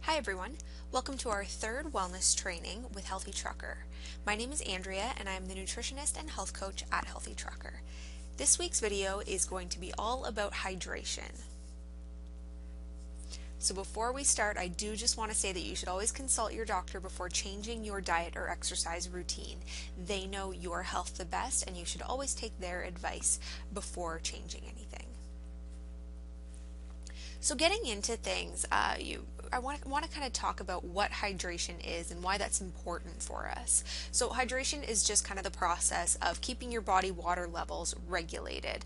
Hi everyone, welcome to our third wellness training with Healthy Trucker. My name is Andrea and I am the nutritionist and health coach at Healthy Trucker. This week's video is going to be all about hydration. So before we start, I do just want to say that you should always consult your doctor before changing your diet or exercise routine. They know your health the best and you should always take their advice before changing anything. So getting into things, I want to kind of talk about what hydration is and why that's important for us. So hydration is just kind of the process of keeping your body water levels regulated.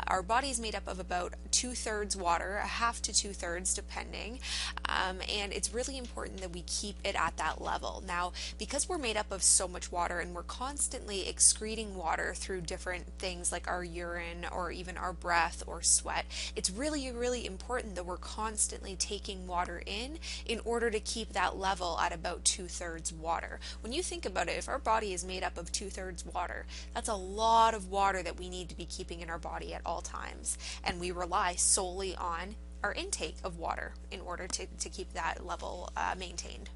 Our body is made up of about 2/3 water, a half to 2/3 depending, and it's really important that we keep it at that level. Now, because we're made up of so much water and we're constantly excreting water through different things like our urine or even our breath or sweat, it's really, really important that we're constantly taking water in order to keep that level at about 2/3 water. When you think about it, if our body is made up of 2/3 water, that's a lot of water that we need to be keeping in our body at all times. And we rely solely on our intake of water in order to keep that level maintained.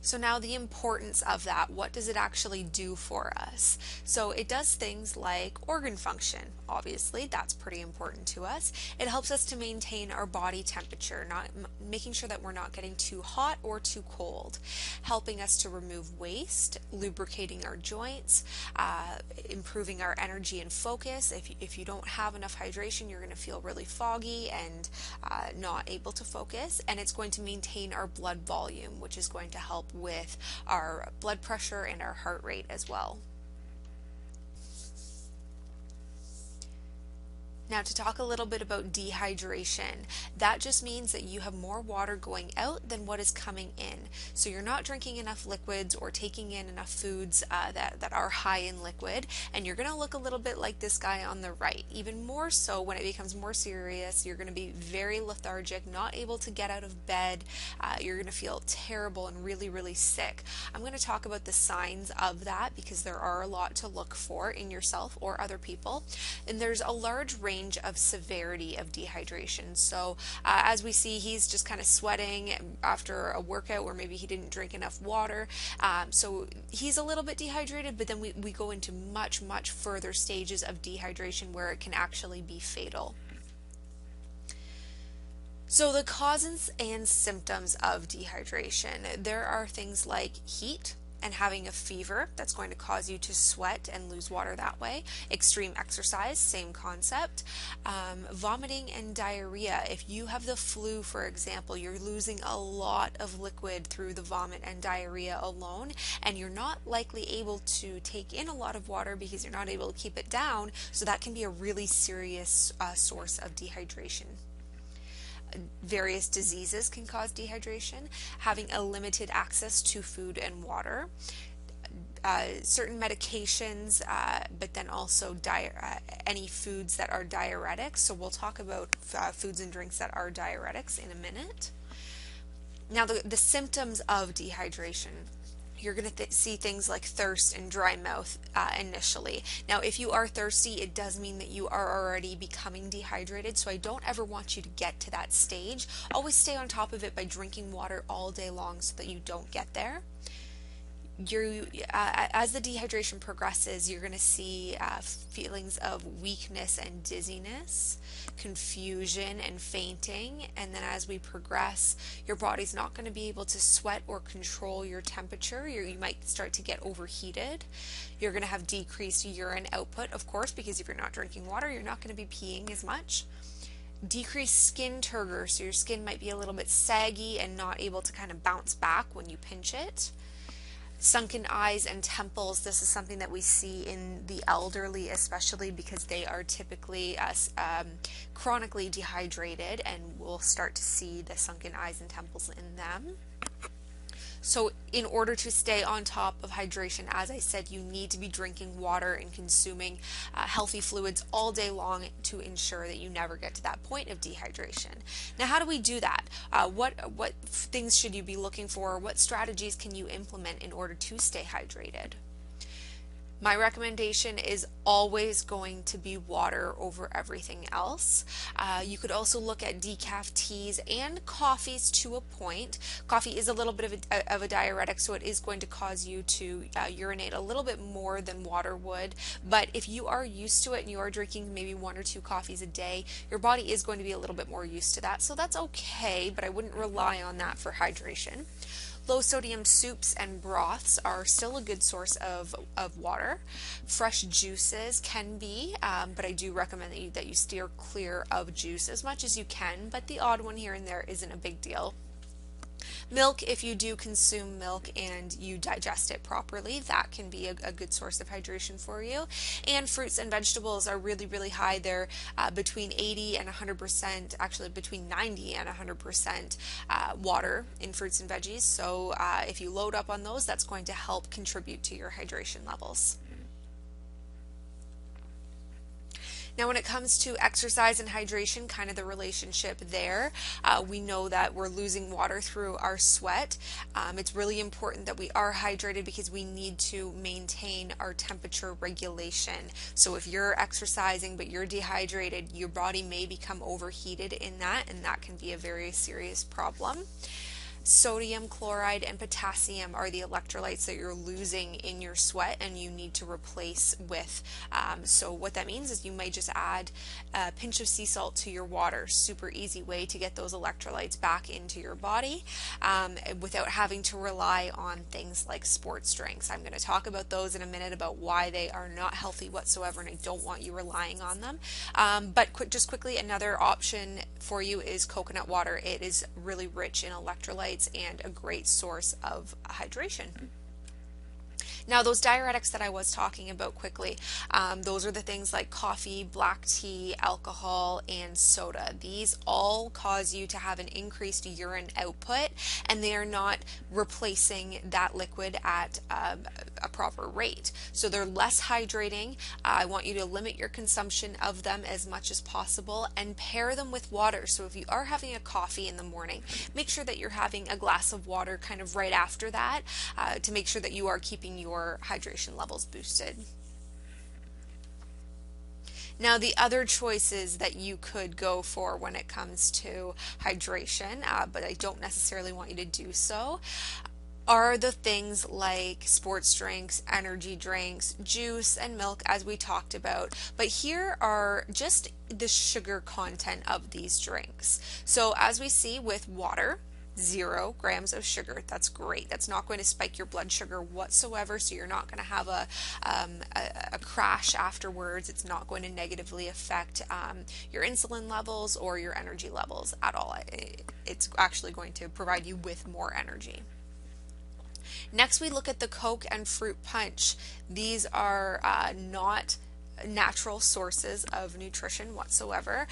So now the importance of that, what does it actually do for us? So it does things like organ function. Obviously, that's pretty important to us. It helps us to maintain our body temperature, making sure that we're not getting too hot or too cold, helping us to remove waste, lubricating our joints, improving our energy and focus. If you don't have enough hydration, you're going to feel really foggy and not able to focus, and it's going to maintain our blood volume, which is going to help with our blood pressure and our heart rate as well. Now, to talk a little bit about dehydration, that just means that you have more water going out than what is coming in. So you're not drinking enough liquids or taking in enough foods that are high in liquid, and you're going to look a little bit like this guy on the right. Even more so when it becomes more serious, you're going to be very lethargic, not able to get out of bed. You're going to feel terrible and really, really sick. I'm going to talk about the signs of that because there are a lot to look for in yourself or other people, and there's a large range of severity of dehydration. So as we see, he's just kind of sweating after a workout where maybe he didn't drink enough water. So he's a little bit dehydrated, but then we go into much, much further stages of dehydration where it can actually be fatal. So the causes and symptoms of dehydration, there are things like heat and having a fever that's going to cause you to sweat and lose water that way. Extreme exercise, same concept. Vomiting and diarrhea. If you have the flu, for example, you're losing a lot of liquid through the vomit and diarrhea alone, and you're not likely able to take in a lot of water because you're not able to keep it down, so that can be a really serious source of dehydration. Various diseases can cause dehydration, having a limited access to food and water, certain medications, but then also any foods that are diuretics. So we'll talk about foods and drinks that are diuretics in a minute. Now the symptoms of dehydration. You're going to see things like thirst and dry mouth initially. Now, if you are thirsty, it does mean that you are already becoming dehydrated, so I don't ever want you to get to that stage. Always stay on top of it by drinking water all day long so that you don't get there. As the dehydration progresses, you're going to see feelings of weakness and dizziness, confusion and fainting, and then as we progress, your body's not going to be able to sweat or control your temperature. You might start to get overheated. You're going to have decreased urine output, of course, because if you're not drinking water, you're not going to be peeing as much. Decreased skin turgor, so your skin might be a little bit saggy and not able to kind of bounce back when you pinch it. Sunken eyes and temples, this is something that we see in the elderly especially because they are typically chronically dehydrated, and we'll start to see the sunken eyes and temples in them. So in order to stay on top of hydration, as I said, you need to be drinking water and consuming healthy fluids all day long to ensure that you never get to that point of dehydration. Now, how do we do that? What things should you be looking for? What strategies can you implement in order to stay hydrated? My recommendation is always going to be water over everything else. You could also look at decaf teas and coffees to a point. Coffee is a little bit of a diuretic, so it is going to cause you to urinate a little bit more than water would. But if you are used to it and you are drinking maybe 1 or 2 coffees a day, your body is going to be a little bit more used to that. So that's okay, but I wouldn't rely on that for hydration. Low sodium soups and broths are still a good source of water. Fresh juices can be, but I do recommend that you steer clear of juice as much as you can, but the odd one here and there isn't a big deal. Milk, if you do consume milk and you digest it properly, that can be a good source of hydration for you. And fruits and vegetables are really, really high. They're between 80 and 100%, actually between 90 and 100% water in fruits and veggies. So if you load up on those, that's going to help contribute to your hydration levels. Now, when it comes to exercise and hydration, kind of the relationship there, we know that we're losing water through our sweat. It's really important that we are hydrated because we need to maintain our temperature regulation. So if you're exercising but you're dehydrated, your body may become overheated in that, and that can be a very serious problem. Sodium chloride and potassium are the electrolytes that you're losing in your sweat and you need to replace with. So what that means is you might just add a pinch of sea salt to your water. Super easy way to get those electrolytes back into your body without having to rely on things like sports drinks. I'm going to talk about those in a minute about why they are not healthy whatsoever, and I don't want you relying on them. But just quickly, another option for you is coconut water. It is really rich in electrolytes and a great source of hydration. Now, those diuretics that I was talking about quickly, those are the things like coffee, black tea, alcohol, and soda. These all cause you to have an increased urine output, and they are not replacing that liquid at a proper rate. So they're less hydrating. I want you to limit your consumption of them as much as possible and pair them with water. So if you are having a coffee in the morning, make sure that you're having a glass of water kind of right after that to make sure that you are keeping your hydration levels boosted. Now, the other choices that you could go for when it comes to hydration, but I don't necessarily want you to do so, are the things like sports drinks, energy drinks, juice, and milk, as we talked about. But here are just the sugar content of these drinks. So as we see with water, 0 grams of sugar. That's great. That's not going to spike your blood sugar whatsoever, so you're not going to have a crash afterwards. It's not going to negatively affect your insulin levels or your energy levels at all. It's actually going to provide you with more energy. Next, we look at the Coke and fruit punch. These are not natural sources of nutrition whatsoever.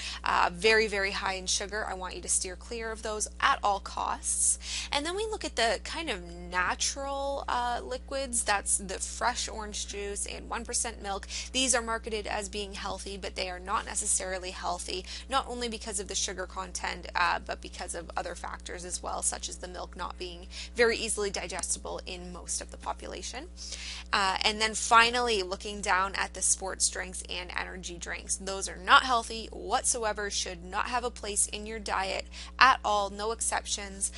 Very, very high in sugar. I want you to steer clear of those at all costs. And then we look at the kind of natural liquids. That's the fresh orange juice and 1% milk. These are marketed as being healthy, but they are not necessarily healthy, not only because of the sugar content, but because of other factors as well, such as the milk not being very easily digestible in most of the population. And then finally, looking down at the sports drinks and energy drinks. Those are not healthy whatsoever, should not have a place in your diet at all, no exceptions.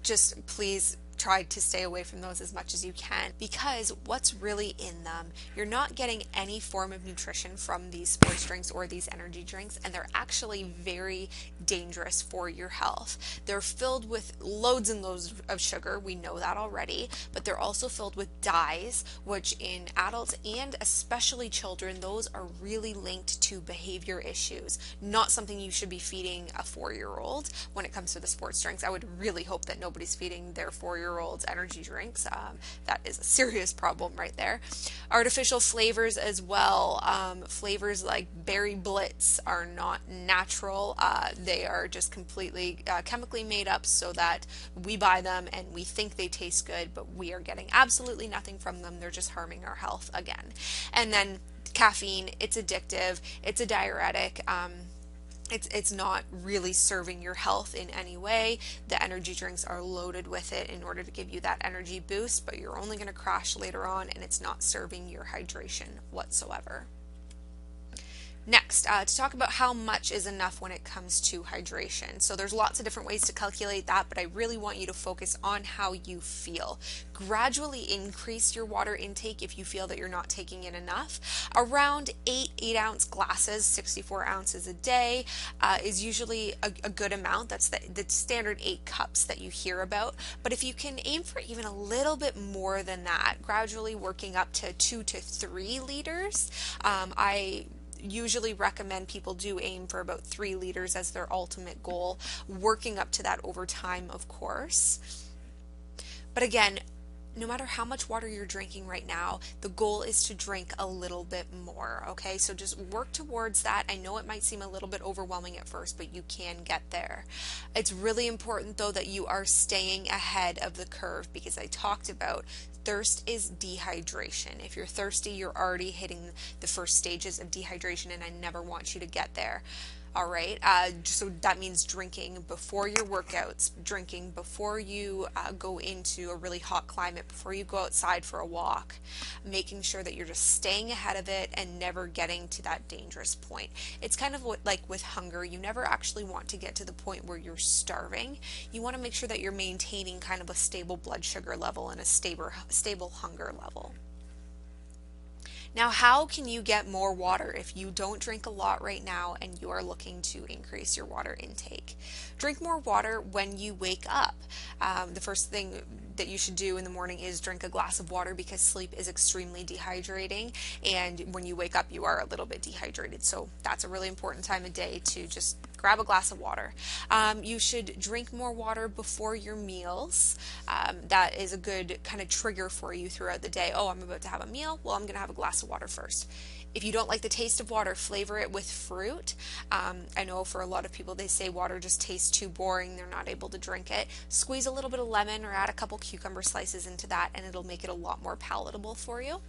Just please try to stay away from those as much as you can, because what's really in them, you're not getting any form of nutrition from these sports drinks or these energy drinks, and they're actually very dangerous for your health. They're filled with loads and loads of sugar, we know that already, but they're also filled with dyes, which in adults and especially children, those are really linked to behavior issues, not something you should be feeding a 4-year-old when it comes to the sports drinks. I would really hope that nobody's feeding their 4-year-olds energy drinks. That is a serious problem right there. Artificial flavors as well. Flavors like Berry Blitz are not natural. They are just completely chemically made up so that we buy them and we think they taste good, but we are getting absolutely nothing from them. They're just harming our health again. And then caffeine, it's addictive, it's a diuretic. It's not really serving your health in any way. The energy drinks are loaded with it in order to give you that energy boost, but you're only going to crash later on, and it's not serving your hydration whatsoever. Next, to talk about how much is enough when it comes to hydration. So there's lots of different ways to calculate that, but I really want you to focus on how you feel. Gradually increase your water intake if you feel that you're not taking in enough. Around 8-ounce glasses, 64 ounces a day, is usually a good amount. That's the standard 8 cups that you hear about. But if you can aim for even a little bit more than that, gradually working up to 2 to 3 liters, I usually recommend people do aim for about 3 liters as their ultimate goal, working up to that over time, of course. But again, no matter how much water you're drinking right now, the goal is to drink a little bit more, okay? So just work towards that. I know it might seem a little bit overwhelming at first, but you can get there. It's really important, though, that you are staying ahead of the curve, because I talked about thirst is dehydration. If you're thirsty, you're already hitting the first stages of dehydration, and I never want you to get there. All right, so that means drinking before your workouts, drinking before you go into a really hot climate, before you go outside for a walk, making sure that you're just staying ahead of it and never getting to that dangerous point. It's kind of like with hunger. You never actually want to get to the point where you're starving. You want to make sure that you're maintaining kind of a stable blood sugar level and a stable hunger level. Now, how can you get more water if you don't drink a lot right now and you are looking to increase your water intake? Drink more water when you wake up. The first thing that you should do in the morning is drink a glass of water, because sleep is extremely dehydrating, and when you wake up you are a little bit dehydrated. So that's a really important time of day to just grab a glass of water. You should drink more water before your meals. That is a good kind of trigger for you throughout the day. Oh, I'm about to have a meal. Well, I'm going to have a glass of water first. If you don't like the taste of water, flavor it with fruit. I know for a lot of people, they say water just tastes too boring. They're not able to drink it. Squeeze a little bit of lemon or add a couple cucumber slices into that, and it'll make it a lot more palatable for you.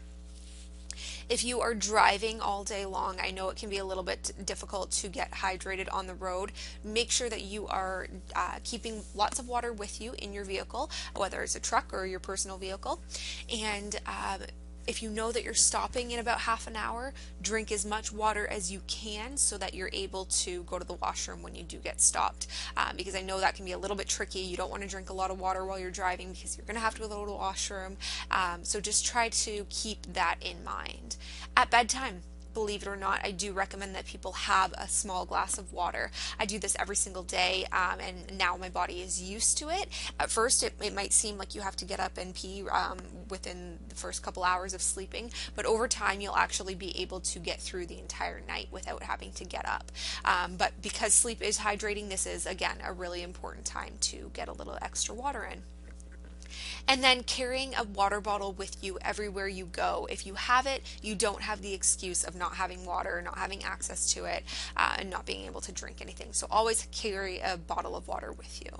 If you are driving all day long, I know it can be a little bit difficult to get hydrated on the road. Make sure that you are keeping lots of water with you in your vehicle, whether it's a truck or your personal vehicle. And if you know that you're stopping in about half an hour, drink as much water as you can so that you're able to go to the washroom when you do get stopped. Because I know that can be a little bit tricky. You don't want to drink a lot of water while you're driving because you're going to have to go to the washroom. So just try to keep that in mind. At bedtime, believe it or not, I do recommend that people have a small glass of water. I do this every single day, and now my body is used to it. At first, it might seem like you have to get up and pee within the first couple hours of sleeping, but over time, you'll actually be able to get through the entire night without having to get up. But because sleep is hydrating, this is, again, a really important time to get a little extra water in. And then carrying a water bottle with you everywhere you go. If you have it, you don't have the excuse of not having water, not having access to it, and not being able to drink anything. So always carry a bottle of water with you.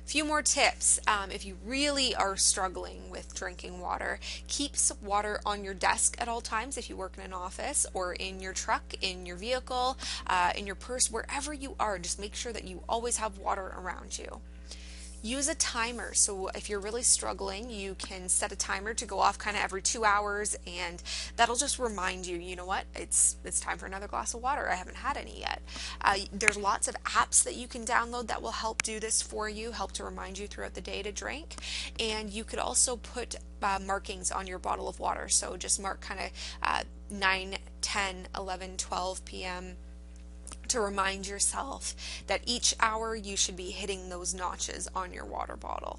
Few more tips. If you really are struggling with drinking water, keep some water on your desk at all times if you work in an office, or in your truck, in your vehicle, in your purse, wherever you are. Just make sure that you always have water around you. Use a timer. So if you're really struggling, you can set a timer to go off kind of every 2 hours, and that'll just remind you, you know what, it's time for another glass of water. I haven't had any yet. There's lots of apps that you can download that will help do this for you, help to remind you throughout the day to drink. And you could also put markings on your bottle of water. So just mark kind of 9, 10, 11, 12 p.m. to remind yourself that each hour you should be hitting those notches on your water bottle.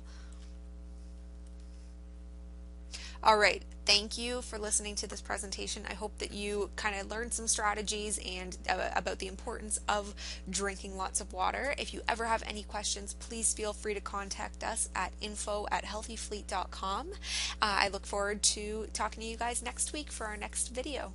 All right, thank you for listening to this presentation. I hope that you kind of learned some strategies and about the importance of drinking lots of water. If you ever have any questions, please feel free to contact us at info@healthyfleet.com. I look forward to talking to you guys next week for our next video.